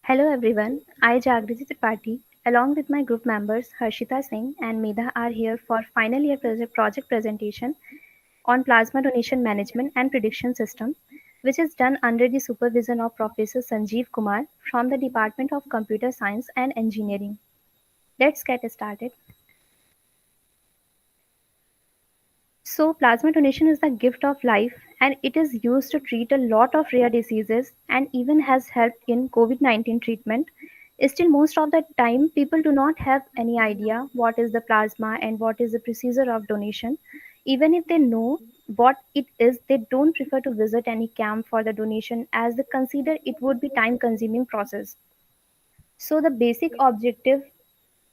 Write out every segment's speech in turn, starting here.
Hello everyone, I Jagriti Tripathi along with my group members Harshita Singh and Medha are here for final year project presentation on plasma donation management and prediction system, which is done under the supervision of Professor Sanjeev Kumar from the Department of Computer Science and Engineering. Let's get started. So, plasma donation is the gift of life and it is used to treat a lot of rare diseases and even has helped in COVID-19 treatment. Still, most of the time, people do not have any idea what is the plasma and what is the procedure of donation. Even if they know what it is, they don't prefer to visit any camp for the donation as they consider it would be time consuming process. So the basic objective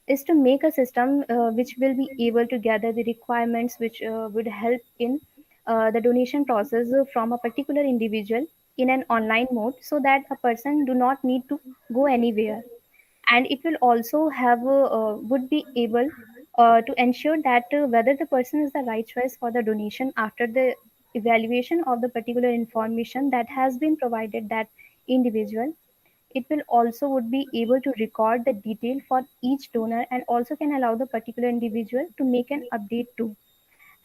is to make a system which will be able to gather the requirements which would help in the donation process from a particular individual in an online mode so that a person do not need to go anywhere, and it will also have would be able to ensure that whether the person is the right choice for the donation after the evaluation of the particular information that has been provided that individual. It will also would be able to record the detail for each donor and also can allow the particular individual to make an update too.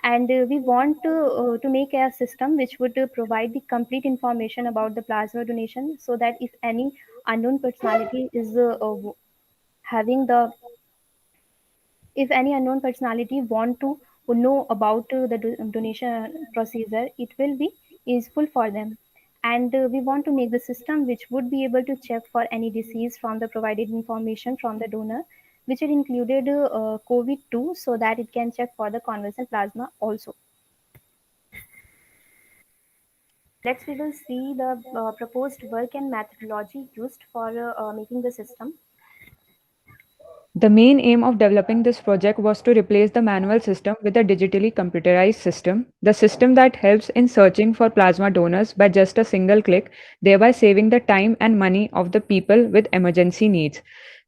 And we want to make a system which would provide the complete information about the plasma donation so that if any unknown personality is having the if any unknown personality want to know about the donation procedure, it will be useful for them. And we want to make the system which would be able to check for any disease from the provided information from the donor, which it included COVID-2, so that it can check for the convalescent plasma also. Let's we will see the proposed work and methodology used for making the system. The main aim of developing this project was to replace the manual system with a digitally computerized system, the system that helps in searching for plasma donors by just a single click, thereby saving the time and money of the people with emergency needs.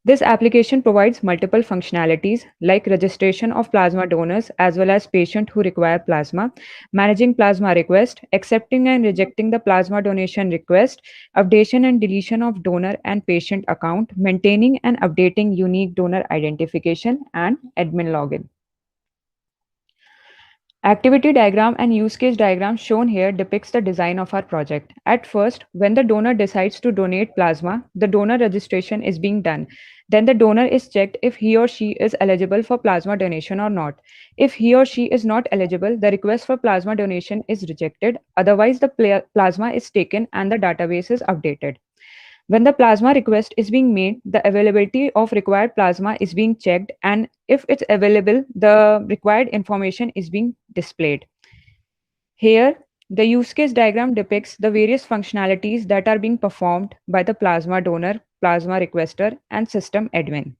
This application provides multiple functionalities like registration of plasma donors as well as patients who require plasma, managing plasma request, accepting and rejecting the plasma donation request, updation and deletion of donor and patient account, maintaining and updating unique donor identification, and admin login. Activity diagram and use case diagram shown here depicts the design of our project. At first, when the donor decides to donate plasma, the donor registration is being done. Then the donor is checked if he or she is eligible for plasma donation or not. If he or she is not eligible, the request for plasma donation is rejected. Otherwise, the plasma is taken and the database is updated. When the plasma request is being made, the availability of required plasma is being checked, and if it's available, the required information is being displayed. Here, the use case diagram depicts the various functionalities that are being performed by the plasma donor, plasma requester, and system admin.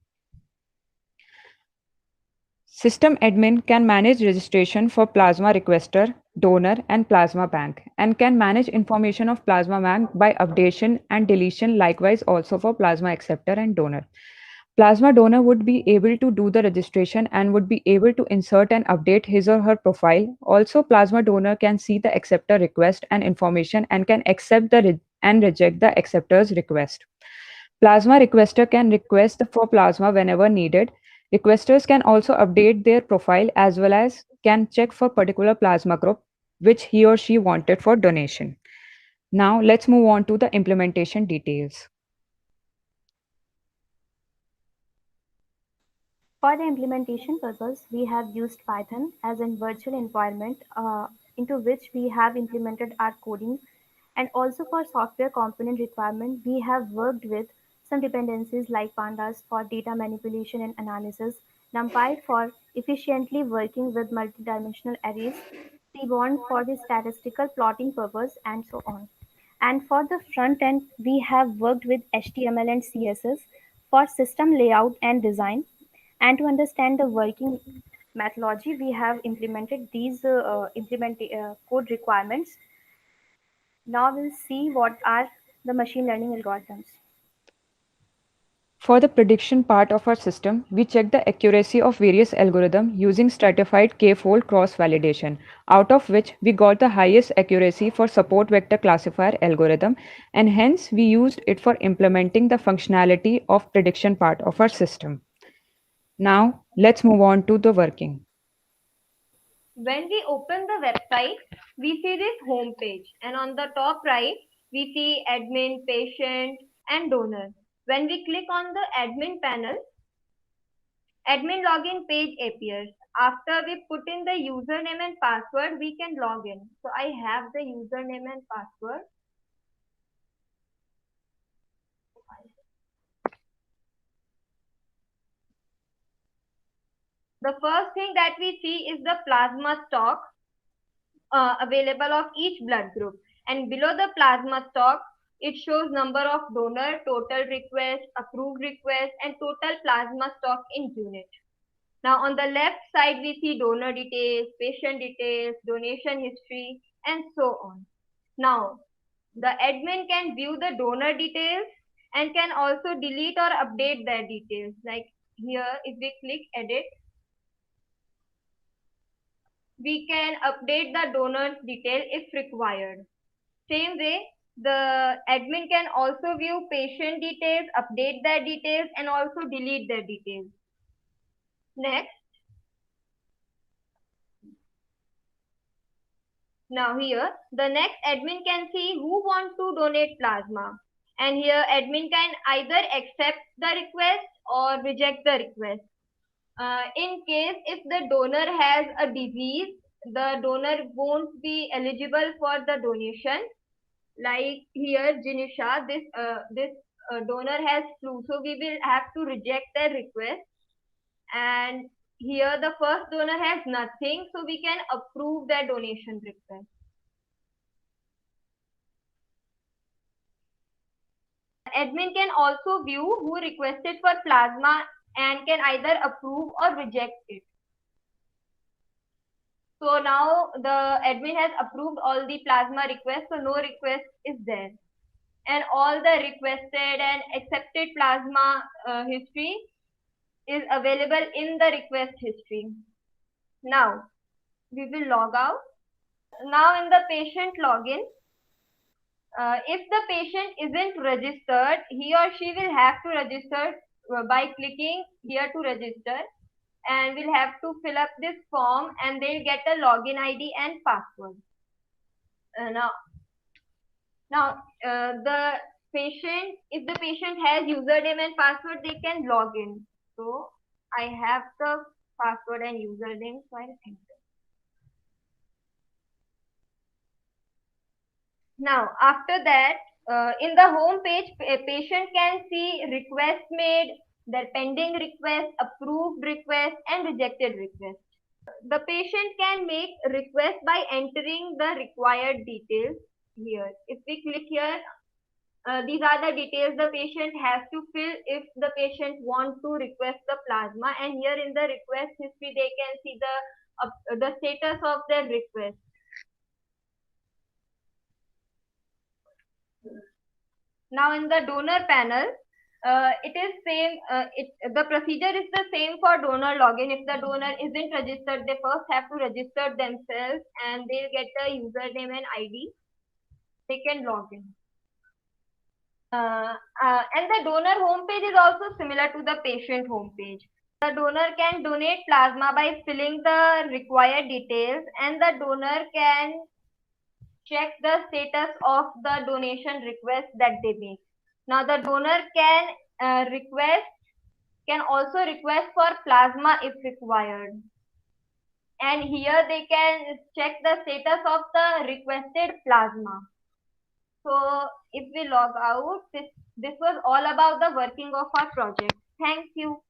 System admin can manage registration for plasma requester, donor, and plasma bank, and can manage information of plasma bank by updation and deletion, likewise also for plasma acceptor and donor. Plasma donor would be able to do the registration and would be able to insert and update his or her profile. Also, plasma donor can see the acceptor request and information and can accept and reject the acceptor's request. Plasma requester can request for plasma whenever needed. Requesters can also update their profile as well as can check for particular plasma group which he or she wanted for donation. Now let's move on to the implementation details. For the implementation purpose, we have used Python as a virtual environment into which we have implemented our coding. And also for software component requirement, we have worked with some dependencies like pandas for data manipulation and analysis, NumPy for efficiently working with multidimensional arrays, Seaborn for the statistical plotting purpose, and so on. And for the front end, we have worked with HTML and CSS for system layout and design. And to understand the working methodology, we have implemented these code requirements. Now we'll see what are the machine learning algorithms. For the prediction part of our system, we check the accuracy of various algorithms using stratified k-fold cross-validation, out of which we got the highest accuracy for support vector classifier algorithm, and hence we used it for implementing the functionality of prediction part of our system. Now, let's move on to the working. When we open the website, we see this home page, and on the top right, we see admin, patient, and donor. When we click on the admin panel, admin login page appears. After we put in the username and password, we can log in. So I have the username and password. The first thing that we see is the plasma stock available of each blood group. And below the plasma stock, it shows number of donor, total request, approved request, and total plasma stock in unit. Now on the left side, we see donor details, patient details, donation history, and so on. Now, the admin can view the donor details and can also delete or update their details. Like here, if we click edit, we can update the donor's detail if required. Same way, the admin can also view patient details, update their details, and also delete their details. Next, now here, the next admin can see who wants to donate plasma. And here, admin can either accept the request or reject the request. In case if the donor has a disease, the donor won't be eligible for the donation. Like here, Jinisha, this donor has flu, so we will have to reject their request. And here, the first donor has nothing, so we can approve their donation request. Admin can also view who requested for plasma and can either approve or reject it. So now the admin has approved all the plasma requests, so no request is there. And all the requested and accepted plasma history is available in the request history. Now we will log out. Now in the patient login, if the patient isn't registered, he or she will have to register by clicking here to register, and will have to fill up this form, and they'll get a login ID and password. Now, the patient, if the patient has username and password, they can log in. So I have the password and username, so I'll enter. Now, after that, in the home page, a patient can see request made, their pending request, approved request, and rejected request. The patient can make request by entering the required details here. If we click here, these are the details the patient has to fill if the patient wants to request the plasma. And here in the request history, they can see the status of their request. Now in the donor panel, it is same. The procedure is the same for donor login. If the donor isn't registered, they first have to register themselves, and they'll get a username and ID. They can log in. And the donor homepage is also similar to the patient homepage. The donor can donate plasma by filling the required details, and the donor can check the status of the donation request that they make. Now the donor can also request for plasma if required. And here they can check the status of the requested plasma. So if we log out, this was all about the working of our project. Thank you.